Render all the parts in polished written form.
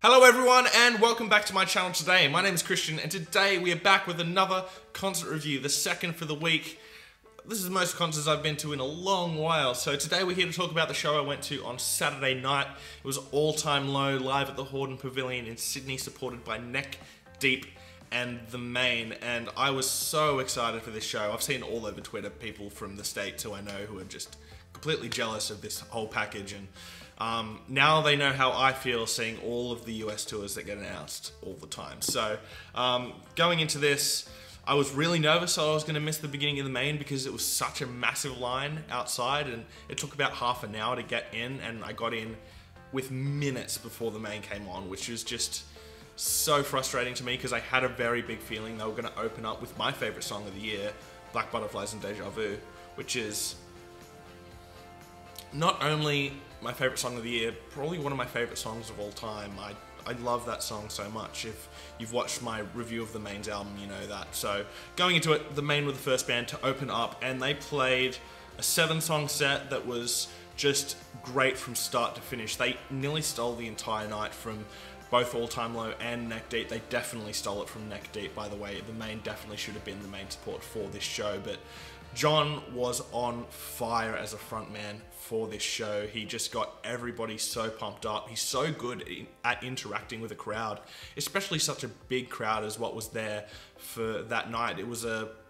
Hello everyone and welcome back to my channel today. My name is Christian and today we are back with another concert review, the second for the week. This is the most concerts I've been to in a long while, so today we're here to talk about the show I went to on Saturday night. It was All Time Low live at the Hordern Pavilion in Sydney, supported by Neck Deep and the Maine, and I was so excited for this show. I've seen all over Twitter people from the States who I know who are just completely jealous of this whole package, and now they know how I feel seeing all of the US tours that get announced all the time. So going into this, I was really nervous I was going to miss the beginning of the Maine because it was such a massive line outside, and it took about half an hour to get in, and I got in with minutes before the Maine came on, which was just so frustrating to me because I had a very big feeling they were going to open up with my favourite song of the year, Black Butterflies and Deja Vu, which is not only my favourite song of the year, probably one of my favourite songs of all time. I love that song so much. If you've watched my review of the Maine's album, you know that. So going into it, the Maine were the first band to open up, and they played a 7-song set that was just great from start to finish. They nearly stole the entire night from both All Time Low and Neck Deep. They definitely stole it from Neck Deep, by the way. The Maine definitely should have been the main support for this show, but John was on fire as a frontman for this show. He just got everybody so pumped up. He's so good at interacting with a crowd, especially such a big crowd as what was there for that night. It was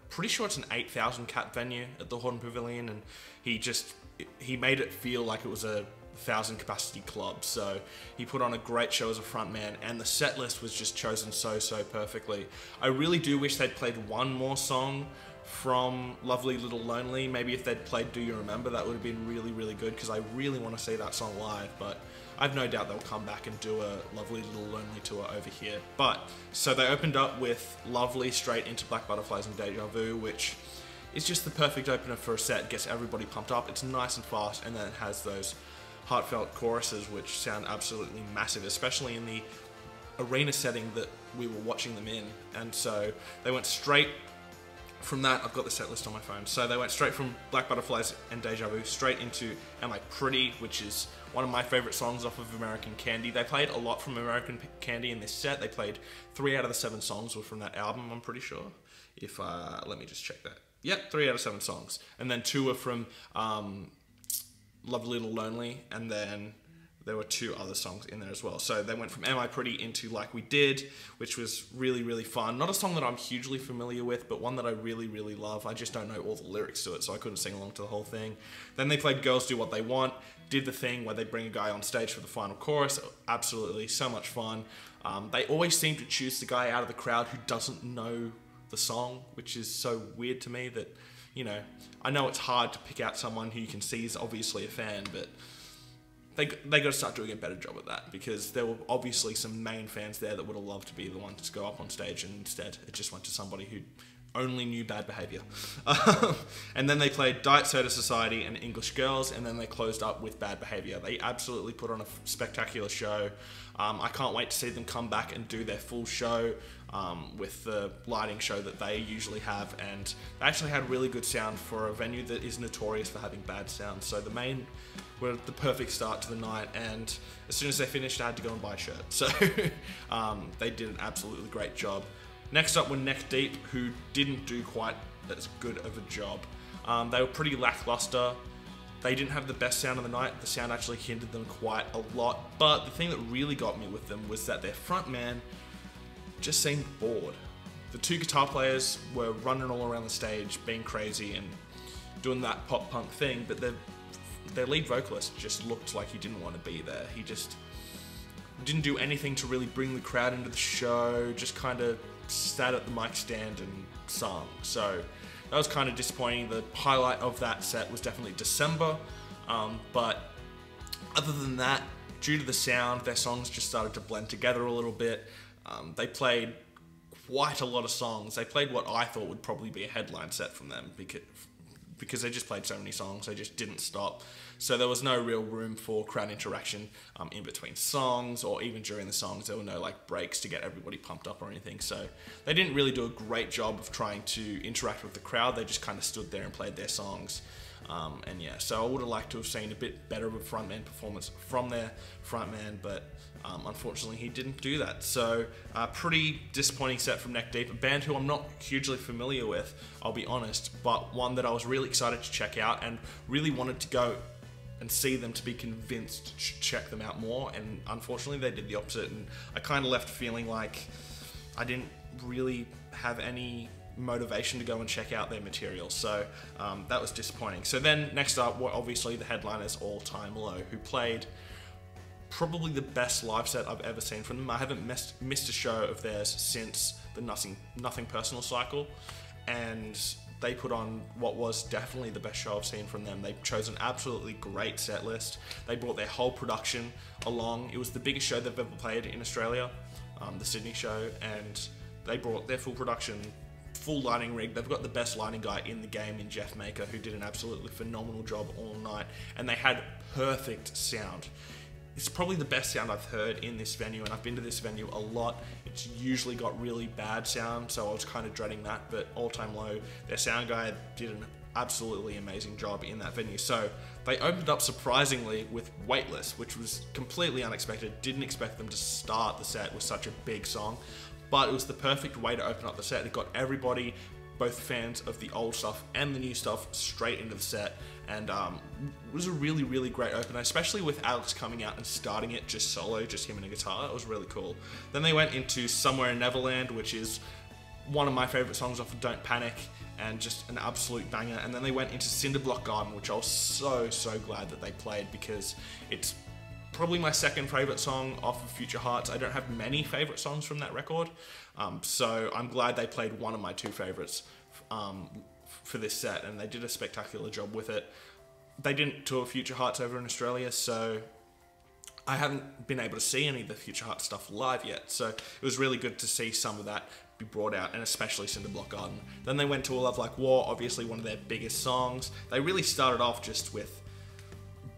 pretty sure it's an 8,000 cap venue at the Hordern Pavilion, and he made it feel like it was a 1,000 capacity club. So he put on a great show as a frontman, and the set list was just chosen so perfectly. I really do wish they'd played one more song from Lovely Little Lonely. Maybe if they'd played Do You Remember, that would have been really good, because I really want to see that song live, but I've no doubt they'll come back and do a Lovely Little Lonely tour over here. But so they opened up with Lovely straight into Black Butterflies and Deja Vu, which is just the perfect opener for a set. Gets everybody pumped up. It's nice and fast, and then it has those heartfelt choruses which sound absolutely massive, especially in the arena setting that we were watching them in. And so they went straight from that. I've got the set list on my phone. So they went straight from Black Butterflies and Deja Vu straight into Am I Pretty, which is one of my favorite songs off of American Candy. They played a lot from American Candy in this set. They played 3 out of the 7 songs were from that album, I'm pretty sure. If let me just check that. Yep, 3 out of 7 songs. And then 2 were from Lovely Little Lonely, and then there were 2 other songs in there as well. So they went from Am I Pretty into Like We Did, which was really fun. Not a song that I'm hugely familiar with, but one that I really love. I just don't know all the lyrics to it, so I couldn't sing along to the whole thing. Then they played Girls Do What They Want, did the thing where they bring a guy on stage for the final chorus. Absolutely, so much fun. They always seem to choose the guy out of the crowd who doesn't know the song, which is so weird to me that, you know, I know it's hard to pick out someone who you can see is obviously a fan, but they got to start doing a better job at that, because there were obviously some Maine fans there that would have loved to be the ones to go up on stage, and instead it just went to somebody who only knew Bad Behaviour. And then they played Diet Soda Society and English Girls, and then they closed up with Bad Behaviour. They absolutely put on a spectacular show. I can't wait to see them come back and do their full show with the lighting show that they usually have, and they actually had really good sound for a venue that is notorious for having bad sound. So the Maine were the perfect start to the night, and as soon as they finished I had to go and buy a shirt. So they did an absolutely great job. Next up were Neck Deep, who didn't do quite as good of a job. They were pretty lackluster. They didn't have the best sound of the night. The sound actually hindered them quite a lot, but the thing that really got me with them was that their frontman just seemed bored. The 2 guitar players were running all around the stage being crazy and doing that pop punk thing, but their lead vocalist just looked like he didn't want to be there. He just didn't do anything to really bring the crowd into the show, just kind of sat at the mic stand and sung. So that was kind of disappointing. The highlight of that set was definitely December, but other than that, due to the sound, their songs just started to blend together a little bit. They played quite a lot of songs. They played what I thought would probably be a headline set from them, because they just played so many songs. They just didn't stop. So there was no real room for crowd interaction in between songs, or even during the songs. There were no like breaks to get everybody pumped up or anything. So they didn't really do a great job of trying to interact with the crowd. They just kind of stood there and played their songs. And yeah, so I would have liked to have seen a bit better of a frontman performance from their frontman, but unfortunately he didn't do that. So pretty disappointing set from Neck Deep, a band who I'm not hugely familiar with, I'll be honest, but one that I was really excited to check out and really wanted to go and see them to be convinced to check them out more, and unfortunately they did the opposite, and I kind of left feeling like I didn't really have any motivation to go and check out their material, so that was disappointing. So then next up were obviously the headliners All Time Low, who played probably the best live set I've ever seen from them. I haven't missed a show of theirs since the Nothing Personal cycle, and they put on what was definitely the best show I've seen from them. They chose an absolutely great set list. They brought their whole production along. It was the biggest show they've ever played in Australia, the Sydney show, and they brought their full production, full lighting rig. They've got the best lighting guy in the game in Jeff Maker, who did an absolutely phenomenal job all night, and they had perfect sound. It's probably the best sound I've heard in this venue, and I've been to this venue a lot. It's usually got really bad sound, so I was kind of dreading that, but All Time Low, their sound guy did an absolutely amazing job in that venue. So they opened up surprisingly with Weightless, which was completely unexpected. Didn't expect them to start the set with such a big song, but it was the perfect way to open up the set. It got everybody, both fans of the old stuff and the new stuff, straight into the set, and it was a really, really great opener, especially with Alex coming out and starting it just solo, just him and a guitar. It was really cool. Then they went into Somewhere in Neverland, which is one of my favourite songs off of Don't Panic, and just an absolute banger. And then they went into Cinderblock Garden, which I was so glad that they played, because it's probably my second favourite song off of Future Hearts. I don't have many favourite songs from that record, so I'm glad they played one of my two favourites for this set, and they did a spectacular job with it. They didn't tour Future Hearts over in Australia, so I haven't been able to see any of the Future Hearts stuff live yet, so it was really good to see some of that be brought out, and especially Cinderblock Garden. Then they went to A Love Like War, obviously one of their biggest songs. They really started off just with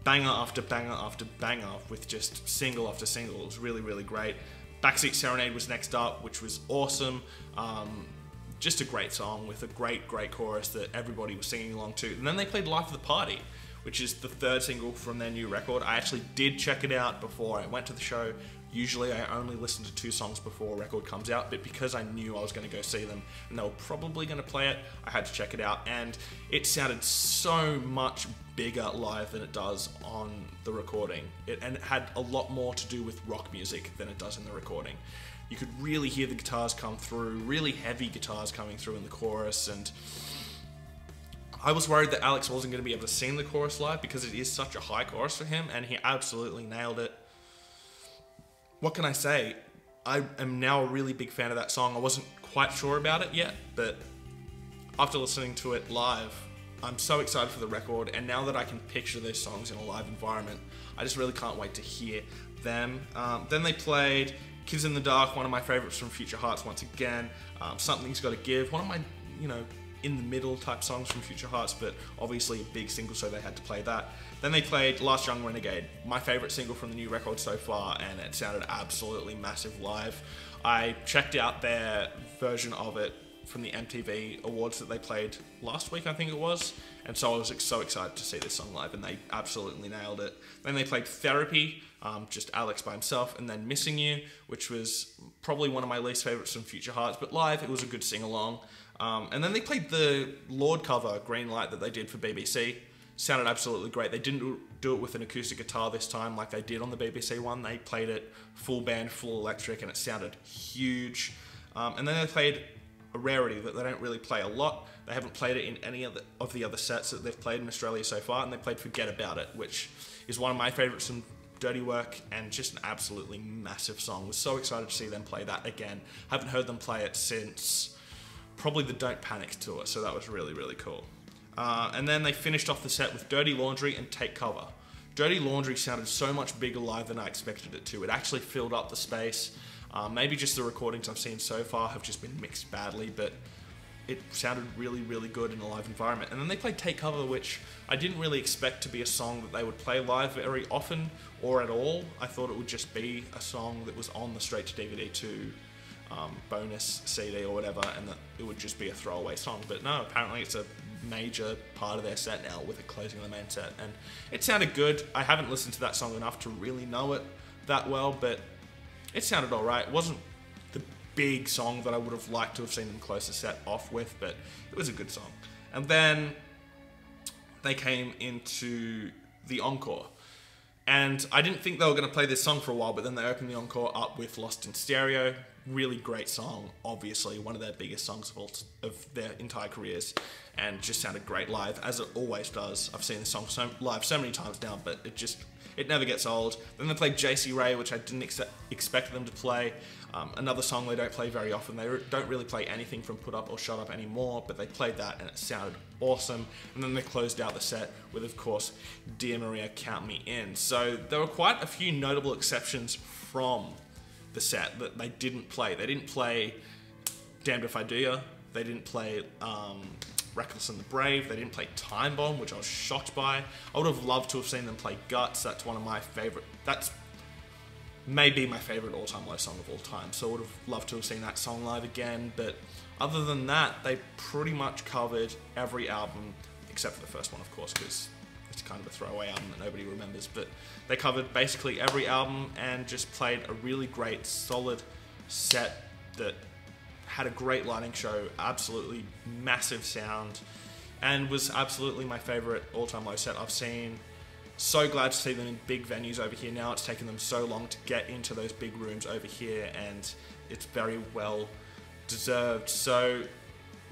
banger after banger after banger, with just single after single. It was really, really great. Backseat Serenade was next up, which was awesome. Just a great song with a great chorus that everybody was singing along to. And then they played Life of the Party, which is the third single from their new record. I actually did check it out before I went to the show. Usually I only listen to 2 songs before a record comes out, but because I knew I was going to go see them and they were probably going to play it, I had to check it out, and it sounded so much bigger live than it does on the recording. And it had a lot more to do with rock music than it does in the recording. You could really hear the guitars come through, really heavy guitars coming through in the chorus, and I was worried that Alex wasn't going to be able to sing the chorus live because it is such a high chorus for him, and he absolutely nailed it. What can I say? I am now a really big fan of that song. I wasn't quite sure about it yet, but after listening to it live, I'm so excited for the record, and now that I can picture those songs in a live environment, I just really can't wait to hear them. Then they played Kids in the Dark, one of my favourites from Future Hearts once again. Something's Gotta Give, one of my, in the middle type songs from Future Hearts, but obviously a big single, so they had to play that. Then they played Last Young Renegade, my favourite single from the new record so far, and it sounded absolutely massive live. I checked out their version of it from the MTV Awards that they played last week, I think it was, and so I was so excited to see this song live, and they absolutely nailed it. Then they played Therapy, just Alex by himself, and then Missing You, which was probably one of my least favourites from Future Hearts, but live it was a good sing-along. And then they played the Lord cover, Green Light, that they did for BBC. Sounded absolutely great. They didn't do it with an acoustic guitar this time like they did on the BBC one. They played it full band, full electric, and it sounded huge. And then they played a rarity that they don't really play a lot. They haven't played it in any of the other sets that they've played in Australia so far, and they played Forget About It, which is one of my favourites from Dirty Work, and just an absolutely massive song. Was so excited to see them play that again. Haven't heard them play it since probably the Don't Panic tour, so that was really, really cool. And then they finished off the set with Dirty Laundry and Take Cover. Dirty Laundry sounded so much bigger live than I expected it to. It actually filled up the space. Maybe just the recordings I've seen so far have just been mixed badly, but it sounded really, really good in a live environment. And then they played Take Cover, which I didn't really expect to be a song that they would play live very often or at all. I thought it would just be a song that was on the straight to DVD 2 bonus CD or whatever, and that it would just be a throwaway song. But no, apparently it's a major part of their set now with it closing the main set, and it sounded good. I haven't listened to that song enough to really know it that well, but it sounded alright. It wasn't the big song that I would have liked to have seen them close the set off with, but it was a good song. And then they came into the Encore. And I didn't think they were going to play this song for a while, but then they opened the Encore up with Lost in Stereo. Really great song, obviously, one of their biggest songs of their entire careers, and just sounded great live, as it always does. I've seen the song live so many times now, but it never gets old. Then they played JC Ray, which I didn't expect them to play. Another song they don't play very often. They don't really play anything from Put Up or Shut Up anymore, but they played that and it sounded awesome. And then they closed out the set with, of course, Dear Maria, Count Me In. So there were quite a few notable exceptions from the set that they didn't play. They didn't play Damned If I Do Ya. They didn't play Reckless and the Brave. They didn't play Time Bomb, which I was shocked by. I would have loved to have seen them play Guts. That's one of my favorite. That's maybe my favorite all-time low song of all time. So I would have loved to have seen that song live again. But other than that, they pretty much covered every album except for the first one, of course, because it's kind of a throwaway album that nobody remembers. But they covered basically every album and just played a really great, solid set that had a great lighting show, absolutely massive sound, and was absolutely my favorite all-time low set I've seen. So glad to see them in big venues over here now. It's taken them so long to get into those big rooms over here, and it's very well deserved. So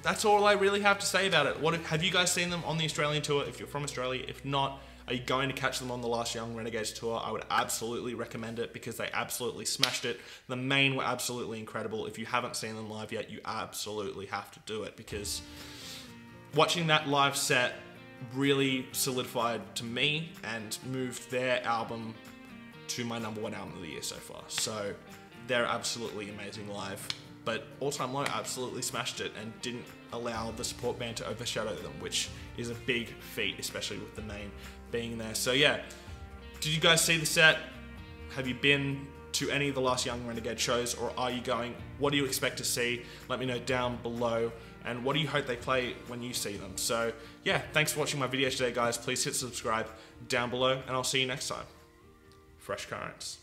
that's all I really have to say about it. Have you guys seen them on the Australian tour? If you're from Australia, if not, are you going to catch them on the Last Young Renegades tour? I would absolutely recommend it because they absolutely smashed it. The Maine were absolutely incredible. If you haven't seen them live yet, you absolutely have to do it, because watching that live set really solidified to me and moved their album to my #1 album of the year so far. So they're absolutely amazing live. But All Time Low absolutely smashed it and didn't allow the support band to overshadow them, which is a big feat, especially with the Maine being there. So yeah, did you guys see the set? Have you been to any of the Last Young Renegade shows, or are you going? What do you expect to see? Let me know down below. And what do you hope they play when you see them? So yeah, thanks for watching my video today, guys. Please hit subscribe down below, and I'll see you next time. Fresh Currents.